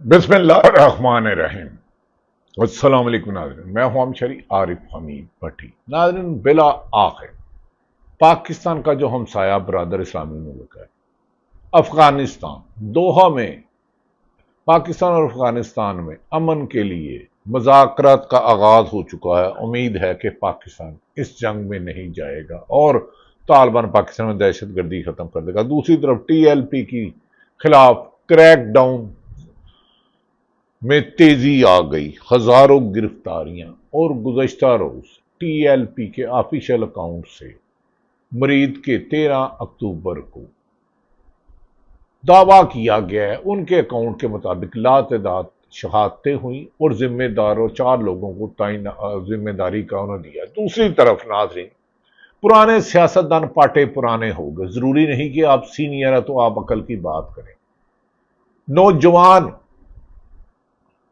بسم اللہ الرحمن الرحیم۔ السلام علیکم ناظرین، میں ہوں شری عارف حمید بھٹی۔ ناظرین، بلا آخر پاکستان کا جو ہمسایہ برادر اسلامی ملک ہے افغانستان، دوحہ میں پاکستان اور افغانستان میں امن کے لیے مذاکرات کا آغاز ہو چکا ہے۔ امید ہے کہ پاکستان اس جنگ میں نہیں جائے گا اور طالبان پاکستان میں دہشت گردی ختم کر دے گا۔ دوسری طرف ٹی ایل پی کی خلاف کریک ڈاؤن میں تیزی آ گئی، ہزاروں گرفتاریاں، اور گزشتہ روز ٹی ایل پی کے آفیشیل اکاؤنٹ سے مرید کے 13 اکتوبر کو دعویٰ کیا گیا ہے ان کے اکاؤنٹ کے مطابق لاتعداد شہادتیں ہوئیں اور ذمہ داروں 4 لوگوں کو ذمہ داری کا انہوں نے دیا۔ دوسری طرف ناظرین، پرانے سیاستدان پاٹے پرانے ہو گئے۔ ضروری نہیں کہ آپ سینئر ہیں تو آپ عقل کی بات کریں۔ نوجوان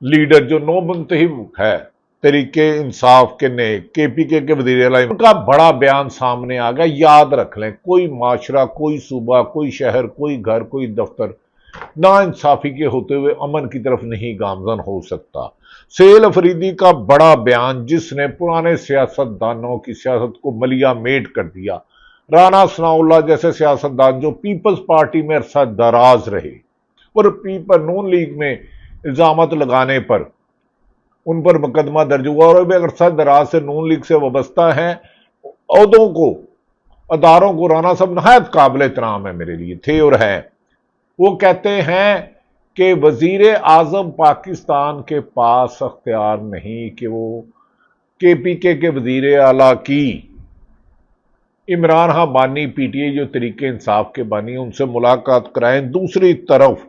لیڈر جو نو منتخب ہے تحریک انصاف کے نئے کے پی کے وزیر اعلیٰ، ان کا بڑا بیان سامنے آ گیا۔ یاد رکھ لیں، کوئی معاشرہ، کوئی صوبہ، کوئی شہر، کوئی گھر، کوئی دفتر نا انصافی کے ہوتے ہوئے امن کی طرف نہیں گامزن ہو سکتا۔ سہیل افریدی کا بڑا بیان جس نے پرانے سیاستدانوں کی سیاست کو ملیا میٹ کر دیا، رانا ثناء اللہ جیسے سیاستدان جو پیپلز پارٹی میں عرصہ دراز رہے اور نون لیگ میں الزامات لگانے پر ان پر مقدمہ درج ہوا اور بھی عرصہ دراز سے نون لیگ سے وابستہ ہیں، عہدوں کو، اداروں کو، رانا صاحب نہایت قابل احترام ہے میرے لیے، تھے اور ہیں۔ وہ کہتے ہیں کہ وزیر اعظم پاکستان کے پاس اختیار نہیں کہ وہ کے پی کے وزیر اعلیٰ کی عمران خان بانی پی ٹی آئی جو تحریک انصاف کے بانی ان سے ملاقات کرائیں۔ دوسری طرف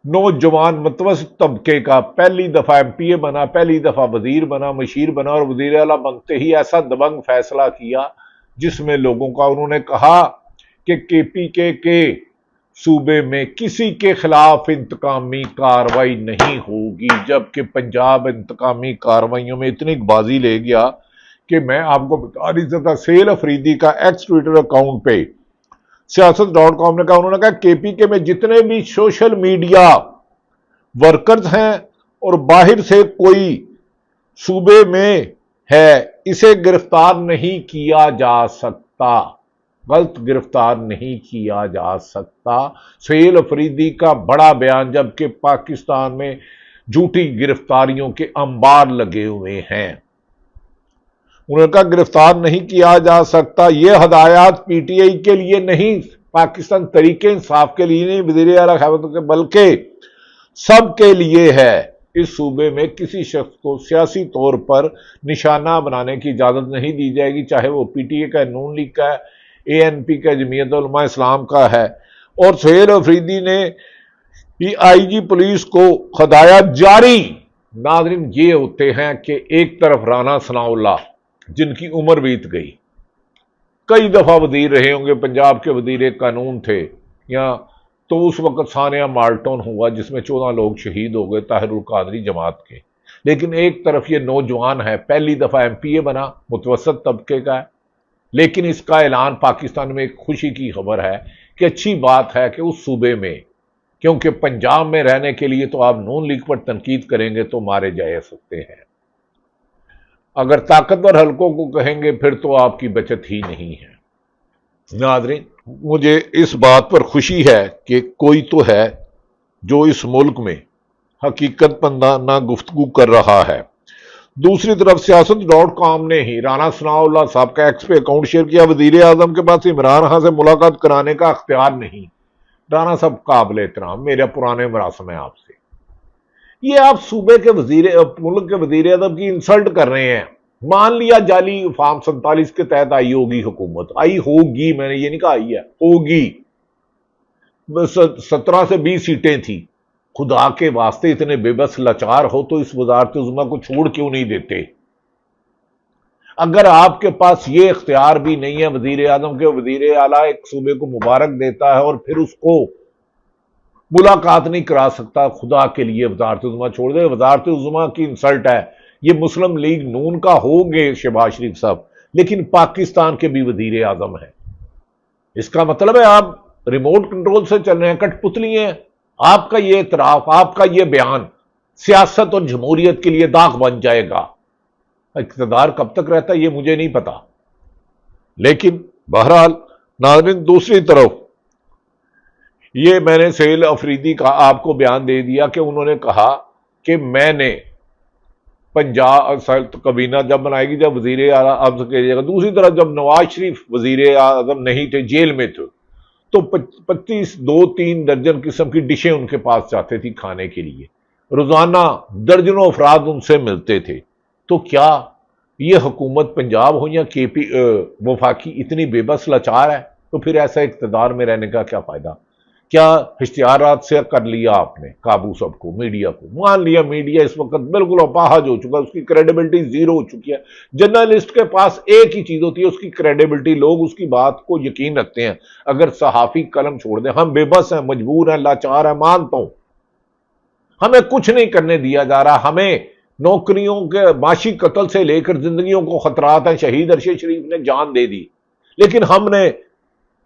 نوجوان متوسط طبقے کا پہلی دفعہ ایم پی اے بنا، پہلی دفعہ وزیر بنا، مشیر بنا اور وزیر اعلیٰ بنتے ہی ایسا دبنگ فیصلہ کیا جس میں لوگوں کا انہوں نے کہا کہ کے پی کے صوبے میں کسی کے خلاف انتقامی کاروائی نہیں ہوگی، جبکہ پنجاب انتقامی کارروائیوں میں اتنی بازی لے گیا کہ میں آپ کو بتا نہیں سکتا۔ سہیل افریدی کا ایکس ٹویٹر اکاؤنٹ پہ سیاست.com نے کہا، انہوں نے کہا کے پی کے میں جتنے بھی سوشل میڈیا ورکرز ہیں اور باہر سے کوئی صوبے میں ہے اسے گرفتار نہیں کیا جا سکتا، غلط گرفتار نہیں کیا جا سکتا۔ سہیل افریدی کا بڑا بیان، جبکہ پاکستان میں جھوٹی گرفتاریوں کے انبار لگے ہوئے ہیں۔ انہوں نے کہا گرفتار نہیں کیا جا سکتا، یہ ہدایات پی ٹی آئی کے لیے نہیں، پاکستان تحریک انصاف کے لیے نہیں، وزیر اعلیٰ کے بلکہ سب کے لیے ہے۔ اس صوبے میں کسی شخص کو سیاسی طور پر نشانہ بنانے کی اجازت نہیں دی جائے گی، چاہے وہ پی ٹی آئی کا، نون لیگ کا، اے این پی کا، جمعیت علماء اسلام کا ہے۔ اور سہیل افریدی نے آئی جی پولیس کو ہدایات جاری۔ ناظرین، یہ ہوتے ہیں کہ ایک طرف رانا ثناء اللہ جن کی عمر بیت گئی، کئی دفعہ وزیر رہے ہوں گے، پنجاب کے وزیر قانون تھے، یا تو اس وقت ثانیہ مالٹون ہوا جس میں 14 لوگ شہید ہو گئے طاہر القادری جماعت کے۔ لیکن ایک طرف یہ نوجوان ہے، پہلی دفعہ ایم پی اے بنا، متوسط طبقے کا ہے، لیکن اس کا اعلان پاکستان میں ایک خوشی کی خبر ہے کہ اچھی بات ہے کہ اس صوبے میں، کیونکہ پنجاب میں رہنے کے لیے تو آپ نون لیگ پر تنقید کریں گے تو مارے جا سکتے ہیں، اگر طاقتور حلقوں کو کہیں گے پھر تو آپ کی بچت ہی نہیں ہے۔ ناظرین، مجھے اس بات پر خوشی ہے کہ کوئی تو ہے جو اس ملک میں حقیقت پندانہ گفتگو کر رہا ہے۔ دوسری طرف سیاست.com نے ہی رانا ثناء اللہ صاحب کا ایکس پہ اکاؤنٹ شیئر کیا، وزیر اعظم کے پاس عمران خان سے ملاقات کرانے کا اختیار نہیں۔ رانا صاحب قابل احترام، میرے پرانے مراسم ہیں آپ سے، یہ آپ صوبے کے ملک کے وزیر اعظم کی انسلٹ کر رہے ہیں۔ مان لیا جعلی فارم 47 کے تحت آئی ہوگی حکومت، آئی ہوگی، میں نے یہ نہیں کہا آئی ہے، ہوگی، 17 سے 20 سیٹیں تھیں۔ خدا کے واسطے اتنے بے بس لاچار ہو تو اس وزارت عظمیٰ کو چھوڑ کیوں نہیں دیتے؟ اگر آپ کے پاس یہ اختیار بھی نہیں ہے وزیر اعظم کے، وزیر اعلیٰ ایک صوبے کو مبارک دیتا ہے اور پھر اس کو ملاقات نہیں کرا سکتا، خدا کے لیے وزارت عظمیٰ چھوڑ دے۔ وزارت عظمیٰ کی انسلٹ ہے، یہ مسلم لیگ نون کا ہوگے شہباز شریف صاحب، لیکن پاکستان کے بھی وزیر اعظم ہیں۔ اس کا مطلب ہے آپ ریموٹ کنٹرول سے چل رہے ہیں، کٹ پتلی ہیں۔ آپ کا یہ اعتراف، آپ کا یہ بیان سیاست اور جمہوریت کے لیے داغ بن جائے گا۔ اقتدار کب تک رہتا ہے یہ مجھے نہیں پتا، لیکن بہرحال ناظرین دوسری طرف یہ میں نے سہیل افریدی کا آپ کو بیان دے دیا کہ انہوں نے کہا کہ میں نے پنجاب کابینہ جب بنائے گی جب وزیر اعظم کے جگہ، دوسری طرف جب نواز شریف وزیر اعظم نہیں تھے، جیل میں تھے، تو 25-3 درجن قسم کی ڈشیں ان کے پاس جاتے تھی کھانے کے لیے، روزانہ درجنوں افراد ان سے ملتے تھے۔ تو کیا یہ حکومت پنجاب ہو یا کے پی وفاقی اتنی بے بس لاچار ہے؟ تو پھر ایسا اقتدار میں رہنے کا کیا فائدہ؟ کیا اشتہارات سے کر لیا آپ نے قابو سب کو، میڈیا کو؟ مان لیا میڈیا اس وقت بالکل اپاہج ہو چکا ہے، اس کی کریڈیبلٹی زیرو ہو چکی ہے۔ جرنلسٹ کے پاس ایک ہی چیز ہوتی ہے، اس کی کریڈیبلٹی، لوگ اس کی بات کو یقین رکھتے ہیں۔ اگر صحافی قلم چھوڑ دیں، ہم بے بس ہیں، مجبور ہیں، لاچار ہیں، مانتا ہوں، ہمیں کچھ نہیں کرنے دیا جا رہا، ہمیں نوکریوں کے معاشی قتل سے لے کر زندگیوں کو خطرات ہیں۔ شہید ارشد شریف نے جان دے دی، لیکن ہم نے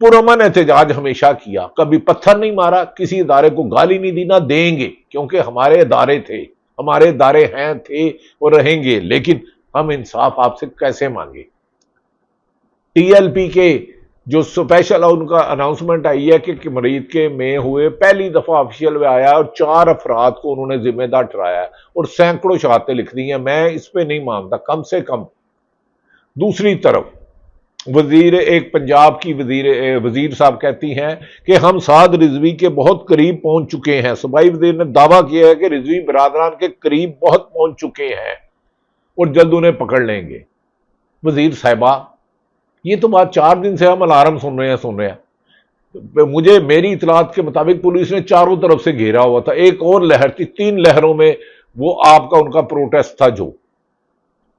پرامن احتجاج ہمیشہ کیا، کبھی پتھر نہیں مارا، کسی ادارے کو گالی نہیں دی، نہ دیں گے، کیونکہ ہمارے ادارے تھے، ہمارے ادارے ہیں، تھے اور رہیں گے۔ لیکن ہم انصاف آپ سے کیسے مانگے؟ ٹی ایل پی کے جو سپیشل ان کا اناؤنسمنٹ آئی ہے کہ مریض کے میں ہوئے، پہلی دفعہ آفیشیل میں آیا اور 4 افراد کو انہوں نے ذمہ دار ٹھہرایا اور سینکڑوں شہادتیں لکھ دی ہیں۔ میں اس پہ نہیں مانتا، کم سے کم۔ دوسری طرف ایک پنجاب کی وزیر صاحب کہتی ہیں کہ ہم سعد رضوی کے بہت قریب پہنچ چکے ہیں۔ صوبائی وزیر نے دعویٰ کیا ہے کہ رضوی برادران کے قریب بہت پہنچ چکے ہیں اور جلد انہیں پکڑ لیں گے۔ وزیر صاحبہ، یہ تو بات 4 دن سے ہم الارم سن رہے ہیں۔ مجھے میری اطلاعات کے مطابق پولیس نے چاروں طرف سے گھیرا ہوا تھا، ایک اور لہر تھی، 3 لہروں میں وہ آپ کا ان کا پروٹیسٹ تھا، جو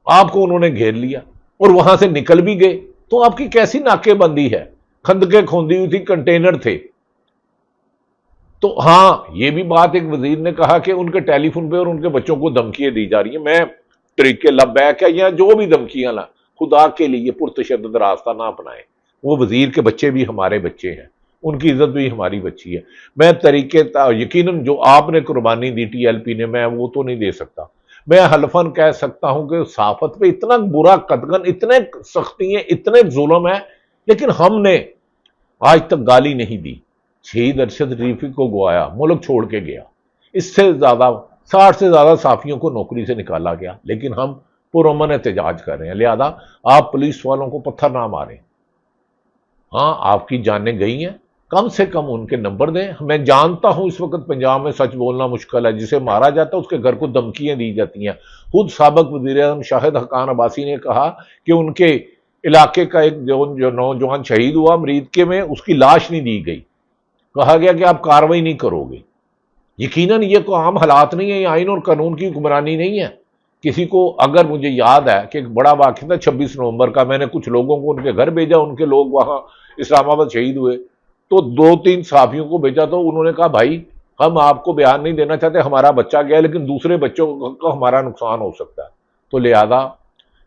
آپ کو انہوں نے گھیر لیا اور وہاں سے نکل بھی گئے۔ تو آپ کی کیسی ناکے بندی ہے؟ خندقیں کھودی ہوئی تھی، کنٹینر تھے۔ تو ہاں، یہ بھی بات ایک وزیر نے کہا کہ ان کے ٹیلی فون پہ اور ان کے بچوں کو دھمکیاں دی جا رہی ہیں۔ میں طریقے لبیک ہے یا جو بھی دھمکیاں لا، خدا کے لیے پرتشدد راستہ نہ اپنائیں۔ وہ وزیر کے بچے بھی ہمارے بچے ہیں، ان کی عزت بھی ہماری بچی ہے۔ میں یقیناً جو آپ نے قربانی دی ٹی ایل پی نے، میں وہ تو نہیں دے سکتا۔ میں حلفاً کہہ سکتا ہوں کہ صحافت پہ اتنا برا قدغن، اتنے سختی ہیں، اتنے ظلم ہے، لیکن ہم نے آج تک گالی نہیں دی۔ شہید ارشد شریف کو گوایا، ملک چھوڑ کے گیا، اس سے زیادہ 60 سے زیادہ صحافیوں کو نوکری سے نکالا گیا، لیکن ہم پرامن احتجاج کر رہے ہیں۔ لہذا آپ پولیس والوں کو پتھر نہ ماریں۔ ہاں، آپ کی جانیں گئی ہیں، کم سے کم ان کے نمبر دیں۔ میں جانتا ہوں اس وقت پنجاب میں سچ بولنا مشکل ہے، جسے مارا جاتا ہے اس کے گھر کو دھمکیاں دی جاتی ہیں۔ خود سابق وزیر اعظم شاہد حقان عباسی نے کہا کہ ان کے علاقے کا ایک جو نوجوان شہید ہوا امریکہ میں، اس کی لاش نہیں دی گئی، کہا گیا کہ آپ کارروائی نہیں کرو گے۔ یقیناً یہ کوئی عام حالات نہیں ہے، یہ آئین اور قانون کی حکمرانی نہیں ہے۔ کسی کو اگر مجھے یاد ہے کہ ایک بڑا واقعہ تھا 26 نومبر کا، میں نے کچھ لوگوں کو ان کے گھر بھیجا، ان کے لوگ وہاں اسلام آباد شہید ہوئے، تو 2-3 صحافیوں کو بھیجا، تو انہوں نے کہا بھائی ہم آپ کو بیان نہیں دینا چاہتے، ہمارا بچہ گیا لیکن دوسرے بچوں کو ہمارا نقصان ہو سکتا ہے۔ تو لہذا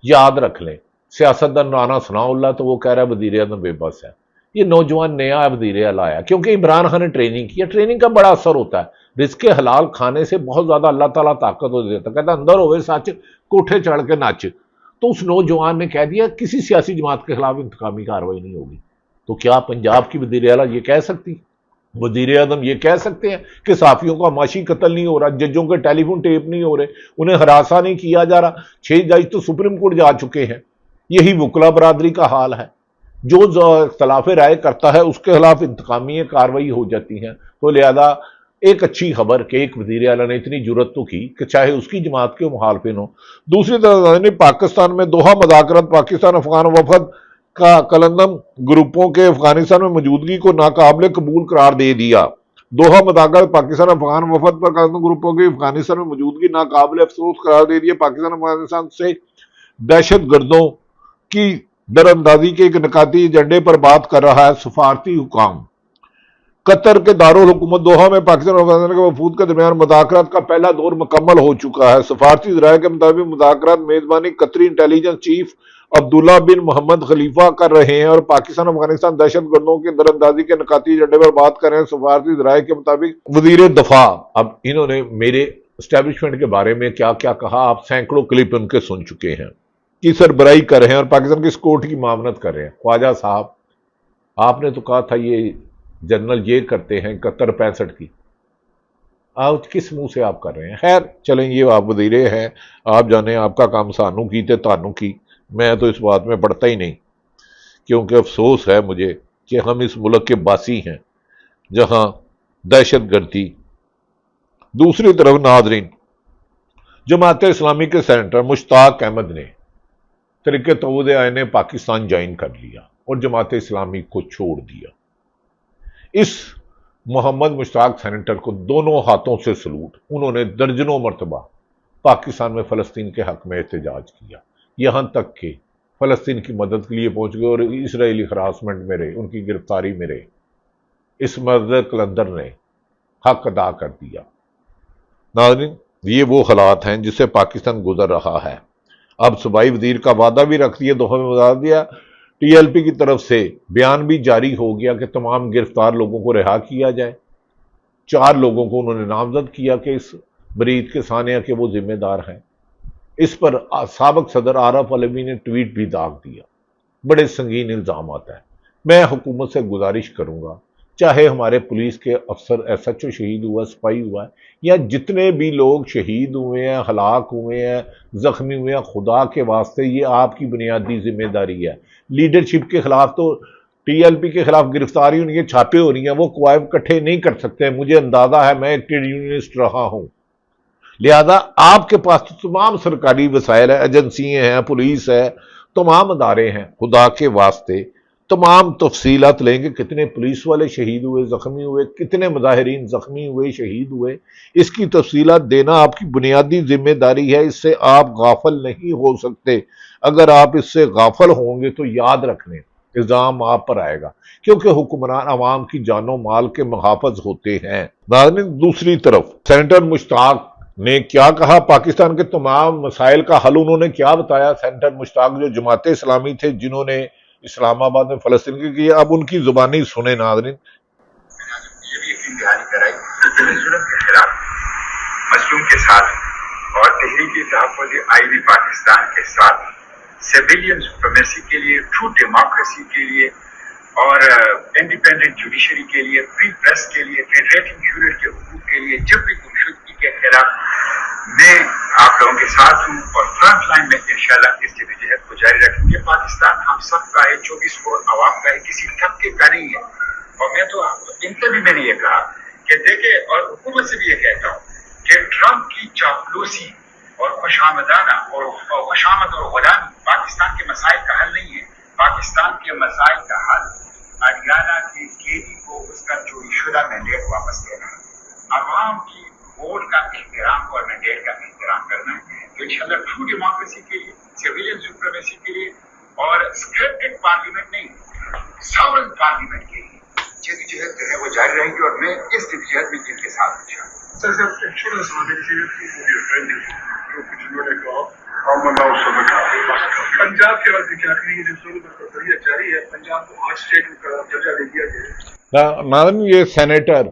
یاد رکھ لیں، سیاستدان رانا ثناء اللہ تو وہ کہہ رہا ہے وزیر اعظم بے بس ہے۔ یہ نوجوان نیا وزیر اعلیٰ آیا کیونکہ عمران خان نے ٹریننگ کیا، ٹریننگ کا بڑا اثر ہوتا ہے۔ رزق حلال کھانے سے بہت زیادہ اللہ تعالیٰ طاقت ہو دیتا ہے، کہتا اندر ہوئے سچ کوٹھے چڑھ کے ناچ۔ تو اس نوجوان نے کہہ دیا کسی سیاسی جماعت کے خلاف انتقامی کارروائی نہیں ہوگی۔ تو کیا پنجاب کی وزیر اعلیٰ یہ کہہ سکتی، وزیر اعظم یہ کہہ سکتے ہیں کہ صحافیوں کا معاشی قتل نہیں ہو رہا، ججوں کے ٹیلی فون ٹیپ نہیں ہو رہے، انہیں ہراساں نہیں کیا جا رہا؟ 6 جج تو سپریم کورٹ جا چکے ہیں۔ یہی وکلا برادری کا حال ہے، جو اختلاف رائے کرتا ہے اس کے خلاف انتقامی کارروائی ہو جاتی ہیں۔ تو لہذا ایک اچھی خبر کہ ایک وزیر اعلیٰ نے اتنی جرت تو کی کہ چاہے اس کی جماعت کے مخالفین ہوں۔ دوسری طرف پاکستان میں دوحہ مذاکرات، پاکستان افغان وفد کا کلندم گروپوں کے افغانستان میں موجودگی کو ناقابل قبول قرار دے دیا۔ دوحہ مذاکرات، پاکستان افغان وفد پر کلندم گروپوں کی افغانستان میں موجودگی ناقابل افسوس قرار دے دیا۔ پاکستان افغانستان سے دہشت گردوں کی دراندازی کے ایک نکاتی ایجنڈے پر بات کر رہا ہے۔ سفارتی حکام قطر کے دارالحکومت دوحہ میں پاکستان اور افغانستان کے وفود کے درمیان مذاکرات کا پہلا دور مکمل ہو چکا ہے۔ سفارتی ذرائع کے مطابق مذاکرات میزبانی قطری انٹیلیجنس چیف عبداللہ بن محمد خلیفہ کر رہے ہیں اور پاکستان افغانستان دہشت گردوں کی در اندازی کے نکاتی ایجنڈے پر بات کر رہے ہیں۔ سفارتی ذرائع کے مطابق وزیر دفاع، اب انہوں نے میرے اسٹیبلشمنٹ کے بارے میں کیا کیا کہا، آپ سینکڑوں کلپ ان کے سن چکے ہیں، کی سربراہی کر رہے ہیں اور پاکستان کی سکورٹ کی معاونت کر رہے ہیں۔ خواجہ صاحب، آپ نے تو کہا تھا یہ جنرل یہ کرتے ہیں 71-65 کی، آج کس منہ سے آپ کر رہے ہیں؟ خیر چلیں، یہ آپ وزیرے ہیں، آپ جانیں آپ کا کام سانو کی تے تانو کی، میں تو اس بات میں پڑھتا ہی نہیں، کیونکہ افسوس ہے مجھے کہ ہم اس ملک کے باسی ہیں جہاں دہشت گردی۔ دوسری طرف ناظرین، جماعت اسلامی کے سینیٹر مشتاق احمد نے تحریک توحید نے پاکستان جوائن کر لیا اور جماعت اسلامی کو چھوڑ دیا۔ اس محمد مشتاق سینیٹر کو دونوں ہاتھوں سے سلوٹ، انہوں نے درجنوں مرتبہ پاکستان میں فلسطین کے حق میں احتجاج کیا، یہاں تک کہ فلسطین کی مدد کے لیے پہنچ گئے اور اسرائیلی ہراسمنٹ میں رہے، ان کی گرفتاری میں رہے۔ اس مرد کلندر نے حق ادا کر دیا۔ ناظرین، یہ وہ حالات ہیں جس سے پاکستان گزر رہا ہے۔ اب صوبائی وزیر کا وعدہ بھی رکھ دیا، دفعہ میں بتا دیا، ٹی ایل پی کی طرف سے بیان بھی جاری ہو گیا کہ تمام گرفتار لوگوں کو رہا کیا جائے۔ 4 لوگوں کو انہوں نے نامزد کیا کہ اس برید کے سانحہ کے وہ ذمہ دار ہیں۔ اس پر سابق صدر عارف علوی نے ٹویٹ بھی داغ دیا۔ بڑے سنگین الزامات ہیں۔ میں حکومت سے گزارش کروں گا، چاہے ہمارے پولیس کے افسر ایس ایچ او شہید ہوا، سپاہی ہوا ہے، یا جتنے بھی لوگ شہید ہوئے ہیں، ہلاک ہوئے ہیں، زخمی ہوئے ہیں، خدا کے واسطے یہ آپ کی بنیادی ذمہ داری ہے۔ لیڈرشپ کے خلاف تو ٹی ایل پی کے خلاف گرفتاری ہونی ہے، چھاپے ہو رہی ہیں، وہ قوائم اکٹھے نہیں کر سکتے۔ مجھے اندازہ ہے، میں ایک ٹریڈ یونینسٹ رہا ہوں، لہذا آپ کے پاس تو تمام سرکاری وسائل ہیں، ایجنسیاں ہیں، پولیس ہے، تمام ادارے ہیں۔ خدا کے واسطے تمام تفصیلات لیں گے، کتنے پولیس والے شہید ہوئے، زخمی ہوئے، کتنے مظاہرین زخمی ہوئے، شہید ہوئے، اس کی تفصیلات دینا آپ کی بنیادی ذمہ داری ہے۔ اس سے آپ غافل نہیں ہو سکتے۔ اگر آپ اس سے غافل ہوں گے تو یاد رکھ لیں، الزام آپ پر آئے گا، کیونکہ حکمران عوام کی جان و مال کے محافظ ہوتے ہیں۔ ناظرین، دوسری طرف سینیٹر مشتاق نے کیا کہا، پاکستان کے تمام مسائل کا حل انہوں نے کیا بتایا۔ سینیٹر مشتاق جو جماعت اسلامی تھے، جنہوں نے اسلام آباد میں فلسطین کی کیا، اب ان کی زبانی سنیں ناظرین۔ یہ بھی یقین دہانی کرائی کہ ظلم کے خلاف مظلوم کے ساتھ اور تحریک تحفظ آئین پاکستان کے ساتھ سویلین سپریمیسی کے لیے، ٹرو ڈیموکریسی کے لیے اور انڈیپینڈنٹ جوڈیشری کے لیے، فری پریس کے لیے، فیڈریٹنگ یونٹ کے حقوق کے لیے، جبری گمشدگی کے خلاف میں آپ لوگوں کے ساتھ ہوں اور فرنٹ لائن میں انشاءاللہ اس جدوجہد کو جاری رکھیں گے۔ پاکستان ہم سب کا ہے، 24 کروڑ عوام کا ہے، کسی طبقے کا نہیں ہے۔ اور میں تو ان سے بھی میں نے یہ کہا کہ دیکھیں، اور حکومت سے بھی یہ کہتا ہوں کہ ٹرمپ کی چاپلوسی اور خوشامدانہ اور خوشامد اور غلامی پاکستان کے مسائل کا حل نہیں ہے۔ پاکستان کے مسائل کا حل ہریانہ کے قیدی کو اس کا چوری شدہ مینڈیٹ واپس لینا ہے، عوام کی ووٹ کا احترام اور مینڈیٹ کا احترام کرنا ہے، تو انشاءاللہ ٹرو ڈیموکریسی کے لیے، سویلین سپریمیسی کے لیے اور اسکرپٹڈ پارلیمنٹ نہیں، ساورن پارلیمنٹ کے لیے جدوجہد جو ہے وہ جاری رہے گی، اور میں اس جدوجہد میں جن کے ساتھ ہوں۔ سر ایک چھوٹا سوال ہے کہ جنہوں نے کہا پنجاب کے وقت کیا کری جو ظلم اور بربریت جاری ہے، پنجاب کو ہاٹ اسٹیٹ کا درجہ دے دیا گیا۔ ناظرین، یہ سینیٹر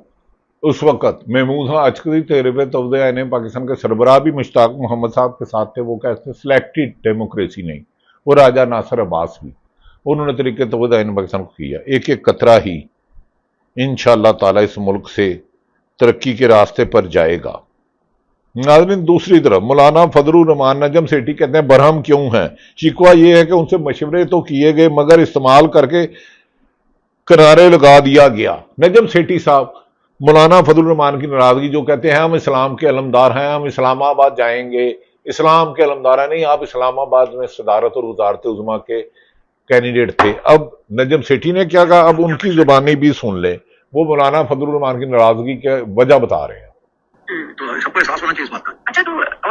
اس وقت محمود عسکری تحریک توحید نے پاکستان کے سربراہ بھی مشتاق محمد صاحب کے ساتھ تھے، وہ کہتے ہیں سلیکٹڈ ڈیموکریسی نہیں، وہ راجہ ناصر عباس بھی، انہوں نے تحریک توحید نے پاکستان کو کیا۔ ایک ایک قطرہ ہی انشاءاللہ تعالی اس ملک سے ترقی کے راستے پر جائے گا۔ ناظرین، دوسری طرف مولانا فضل الرحمان نجم سیٹھی کہتے ہیں برہم کیوں ہیں؟ شکوہ یہ ہے کہ ان سے مشورے تو کیے گئے مگر استعمال کر کے کنارے لگا دیا گیا۔ نجم سیٹھی صاحب مولانا فضل الرحمان کی ناراضگی، جو کہتے ہیں ہم اسلام کے علمدار ہیں، ہم اسلام آباد جائیں گے، اسلام کے علمدار ہیں، نہیں، آپ اسلام آباد میں صدارت اور وزارت عظمیٰ کے کینڈیڈیٹ تھے۔ اب نجم سیٹھی نے کیا کہا، اب ان کی زبانی بھی سن لیں، وہ مولانا فضل الرحمان کی ناراضگی کی وجہ بتا رہے ہیں۔ تو سب کو احساس ہونا چاہیے اس بات کا۔ اچھا، تو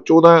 14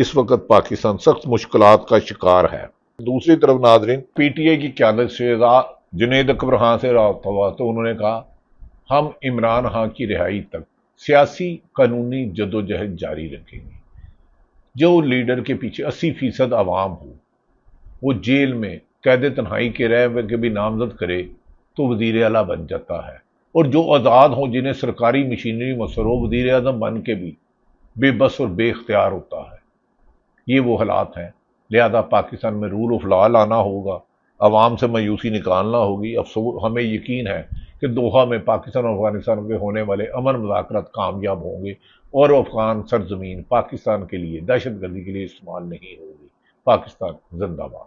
اس وقت پاکستان سخت مشکلات کا شکار ہے۔ دوسری طرف ناظرین، پی ٹی آئی کی قیادت سے جنید اکبر خان سے رابطہ ہوا تو انہوں نے کہا ہم عمران خان کی رہائی تک سیاسی قانونی جدوجہد جاری رکھیں گے۔ جو لیڈر کے پیچھے 80% عوام ہو وہ جیل میں قید تنہائی کے رہ کے بھی نامزد کرے تو وزیر اعلیٰ بن جاتا ہے، اور جو آزاد ہوں جنہیں سرکاری مشینری مسرو وزیر اعظم بن کے بھی بے بس اور بے اختیار ہوتا ہے۔ یہ وہ حالات ہیں، لہذا پاکستان میں رول آف لا لانا ہوگا، عوام سے مایوسی نکالنا ہوگی۔ افسوس ہمیں یقین ہے کہ دوحہ میں پاکستان اور افغانستان کے ہونے والے امن مذاکرات کامیاب ہوں گے اور افغان سرزمین پاکستان کے لیے دہشت گردی کے لیے استعمال نہیں ہوگی۔ پاکستان زندہ باد۔